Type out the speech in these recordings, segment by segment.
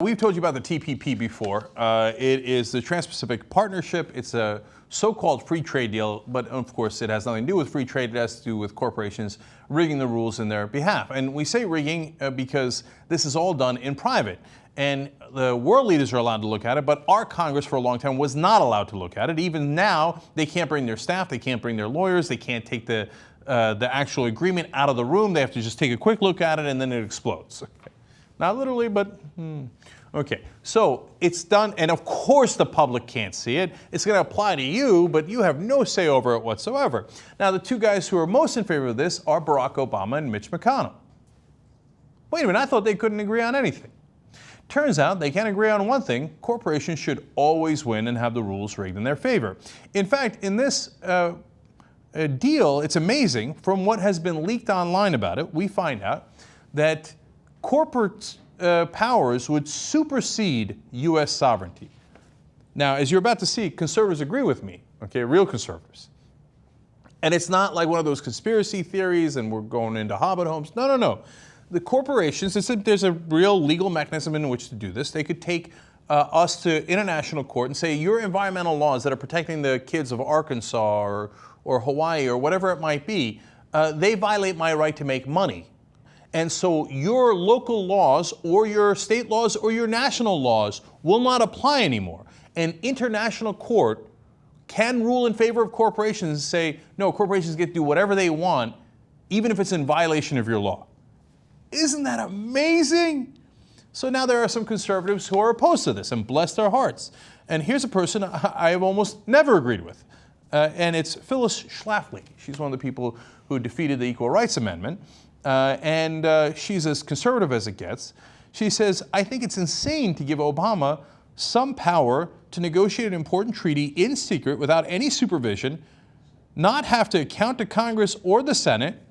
we've told you about the TPP before. It is the Trans-Pacific Partnership. It's a so-called free trade deal, but of course it has nothing to do with free trade. It has to do with corporations rigging the rules in their behalf. And we say rigging because this is all done in private. And the world leaders are allowed to look at it, but our Congress for a long time was not allowed to look at it. Even now, they can't bring their staff, they can't bring their lawyers, they can't take the actual agreement out of the room. They have to just take a quick look at it and then it explodes. Okay. Not literally, but okay. So it's done, and of course the public can't see it. It's going to apply to you, but you have no say over it whatsoever. Now, the two guys who are most in favor of this are Barack Obama and Mitch McConnell. Wait a minute, I thought they couldn't agree on anything. Turns out they can agree on one thing: corporations should always win and have the rules rigged in their favor. In fact, in this deal, it's amazing. From what has been leaked online about it, we find out that corporate powers would supersede U.S. sovereignty. Now, as you're about to see, conservatives agree with me, okay, real conservatives. And it's not like one of those conspiracy theories and we're going into Hobbit homes. No, no, no. The corporations, there's a real legal mechanism in which to do this. They could take us to international court and say, your environmental laws that are protecting the kids of Arkansas or Hawaii or whatever it might be, they violate my right to make money. And so your local laws or your state laws or your national laws will not apply anymore. An international court can rule in favor of corporations and say, no, corporations get to do whatever they want, even if it's in violation of your law. Isn't that amazing? So now there are some conservatives who are opposed to this, and bless their hearts. And here's a person I have almost never agreed with, and it's Phyllis Schlafly. She's one of the people who defeated the Equal Rights Amendment, and she's as conservative as it gets. She says, I think it's insane to give Obama some power to negotiate an important treaty in secret without any supervision, not have to account to Congress or the Senate.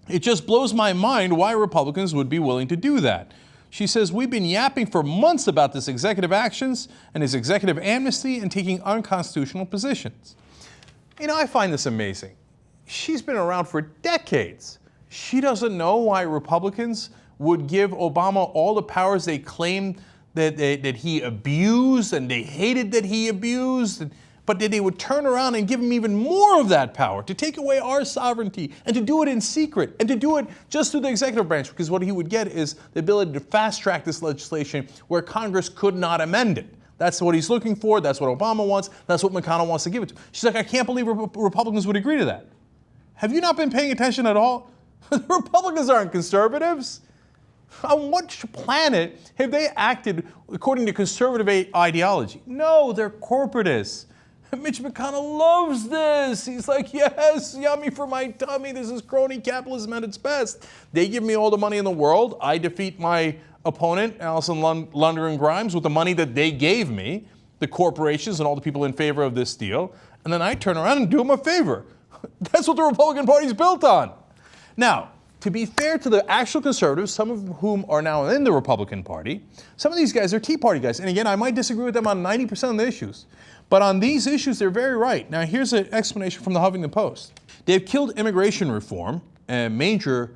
It just blows my mind why Republicans would be willing to do that. She says, we've been yapping for months about this executive actions and his executive amnesty and taking unconstitutional positions. You know, I find this amazing. She's been around for decades. She doesn't know why Republicans would give Obama all the powers they claimed that he abused and they hated that he abused, but that they would turn around and give him even more of that power to take away our sovereignty and to do it in secret and to do it just through the executive branch, because what he would get is the ability to fast track this legislation where Congress could not amend it. That's what he's looking for. That's what Obama wants. That's what McConnell wants to give it to. She's like, I can't believe Republicans would agree to that. Have you not been paying attention at all? The Republicans aren't conservatives. On what planet have they acted according to conservative ideology? No, they're corporatists. Mitch McConnell loves this. He's like, yes, yummy for my tummy. This is crony capitalism at its best. They give me all the money in the world. I defeat my opponent, Allison Lundgren Grimes, with the money that they gave me, the corporations and all the people in favor of this deal. And then I turn around and do them a favor. That's what the Republican Party's built on. Now, to be fair to the actual conservatives, some of whom are now in the Republican Party, some of these guys are Tea Party guys. And again, I might disagree with them on 90% of the issues. But on these issues, they're very right. Now, here's an explanation from the Huffington Post. They've killed immigration reform, a major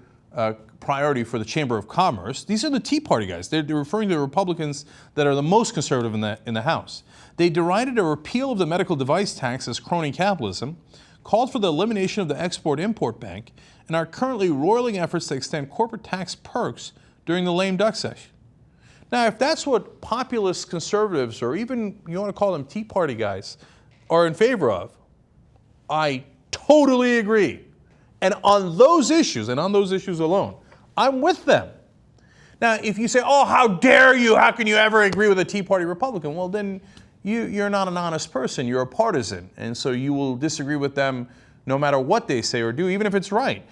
priority for the Chamber of Commerce. These are the Tea Party guys. They're referring to the Republicans that are the most conservative in the House. They derided a repeal of the medical device tax as crony capitalism, called for the elimination of the Export-Import Bank, and are currently roiling efforts to extend corporate tax perks during the lame duck session. Now, if that's what populist conservatives, or even you want to call them Tea Party guys, are in favor of, I totally agree. And on those issues, and on those issues alone, I'm with them. Now, if you say, oh, how dare you, how can you ever agree with a Tea Party Republican? Well, then you're not an honest person, you're a partisan, and so you will disagree with them no matter what they say or do, even if it's right.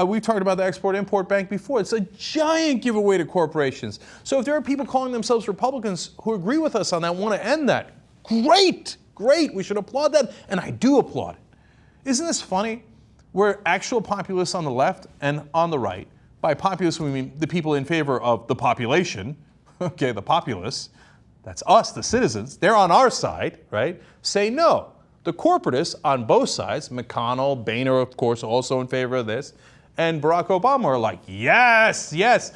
We've talked about the Export-Import Bank before. It's a giant giveaway to corporations. So if there are people calling themselves Republicans who agree with us on that, want to end that, great, great, we should applaud that, and I do applaud it. Isn't this funny? We're actual populists on the left and on the right. By populists, we mean the people in favor of the population, okay, the populace, that's us, the citizens, they're on our side, right, say no. The corporatists on both sides, McConnell, Boehner, of course, also in favor of this, and Barack Obama are like, yes, yes.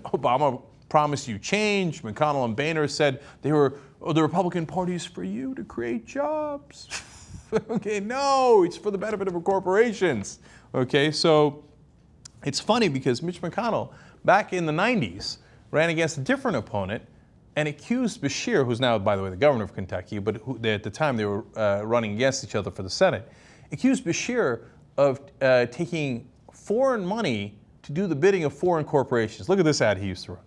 Obama promised you change. McConnell and Boehner said they were, oh, the Republican Party's for you to create jobs. Okay, no, it's for the benefit of corporations. Okay, so it's funny because Mitch McConnell, back in the 90s, ran against a different opponent and accused Beshear, who's now, by the way, the governor of Kentucky, but at the time they were running against each other for the Senate, accused Beshear of taking foreign money to do the bidding of foreign corporations. Look at this ad he used to run.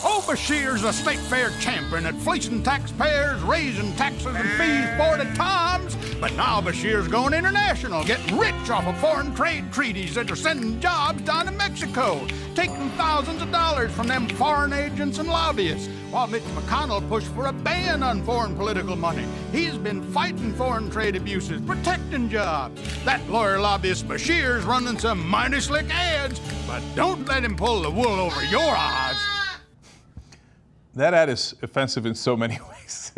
Oh, Beshear's a state fair champion at fleecing taxpayers, raising taxes and fees 40 times. But now Beshear's going international, getting rich off of foreign trade treaties that are sending jobs down to Mexico, taking thousands of dollars from them foreign agents and lobbyists. While Mitch McConnell pushed for a ban on foreign political money. He's been fighting foreign trade abuses, protecting jobs. That lawyer lobbyist Beshear's running some mighty slick ads, but don't let him pull the wool over your eyes. That ad is offensive in so many ways.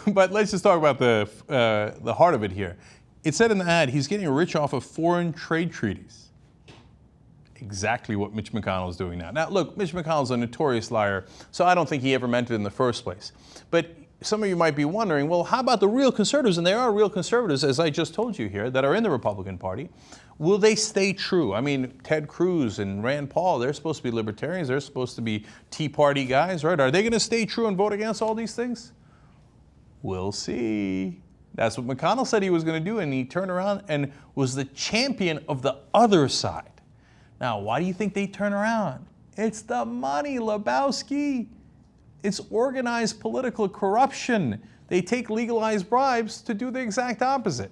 But let's just talk about the heart of it here. It said in the ad, he's getting rich off of foreign trade treaties. Exactly what Mitch McConnell is doing now. Now, look, Mitch McConnell's a notorious liar, so I don't think he ever meant it in the first place. But some of you might be wondering, well, how about the real conservatives? And there are real conservatives, as I just told you here, that are in the Republican Party. Will they stay true? I mean, Ted Cruz and Rand Paul, they're supposed to be libertarians. They're supposed to be Tea Party guys, right? Are they going to stay true and vote against all these things? We'll see. That's what McConnell said he was going to do, and he turned around and was the champion of the other side. Now, why do you think they turn around? It's the money, Lebowski. It's organized political corruption. They take legalized bribes to do the exact opposite.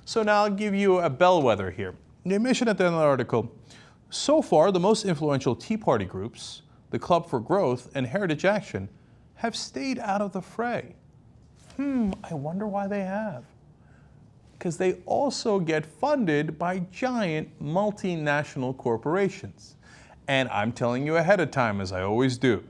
So now I'll give you a bellwether here. They mentioned at the end of the article, so far the most influential Tea Party groups, the Club for Growth and Heritage Action, have stayed out of the fray. I wonder why they have. Because they also get funded by giant multinational corporations. And I'm telling you ahead of time, as I always do,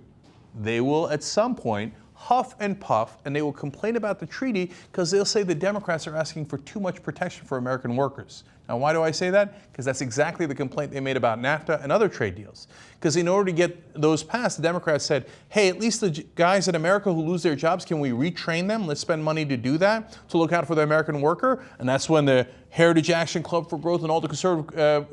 they will at some point huff and puff, and they will complain about the treaty because they'll say the Democrats are asking for too much protection for American workers. Now, why do I say that? Because that's exactly the complaint they made about NAFTA and other trade deals. Because in order to get those passed, the Democrats said, hey, at least the guys in America who lose their jobs, can we retrain them? Let's spend money to do that, to look out for the American worker. And that's when the Heritage Action, Club for Growth, and all the conservative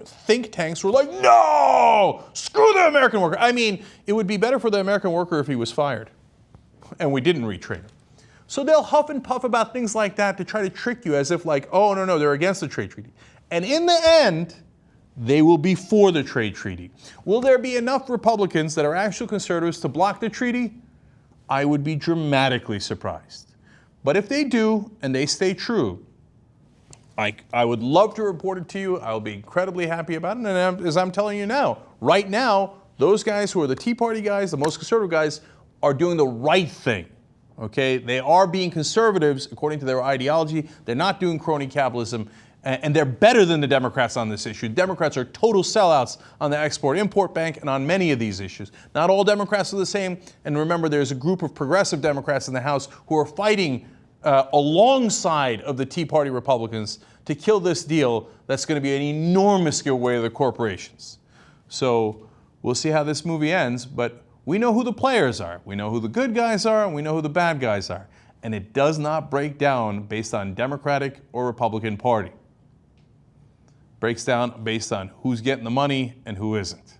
think tanks were like, no, screw the American worker. I mean, it would be better for the American worker if he was fired. And we didn't retrain them. So they'll huff and puff about things like that to try to trick you as if like, oh, no, they're against the trade treaty. And in the end, they will be for the trade treaty. Will there be enough Republicans that are actual conservatives to block the treaty? I would be dramatically surprised. But if they do, and they stay true, I would love to report it to you. I'll be incredibly happy about it. And as I'm telling you now, right now, those guys who are the Tea Party guys, the most conservative guys, are doing the right thing, okay? They are being conservatives according to their ideology. They're not doing crony capitalism, and they're better than the Democrats on this issue. Democrats are total sellouts on the Export-Import Bank and on many of these issues. Not all Democrats are the same, and remember, there's a group of progressive Democrats in the House who are fighting alongside of the Tea Party Republicans to kill this deal that's going to be an enormous giveaway to the corporations. So we'll see how this movie ends, but we know who the players are. We know who the good guys are, and we know who the bad guys are. And it does not break down based on Democratic or Republican Party. It breaks down based on who's getting the money and who isn't.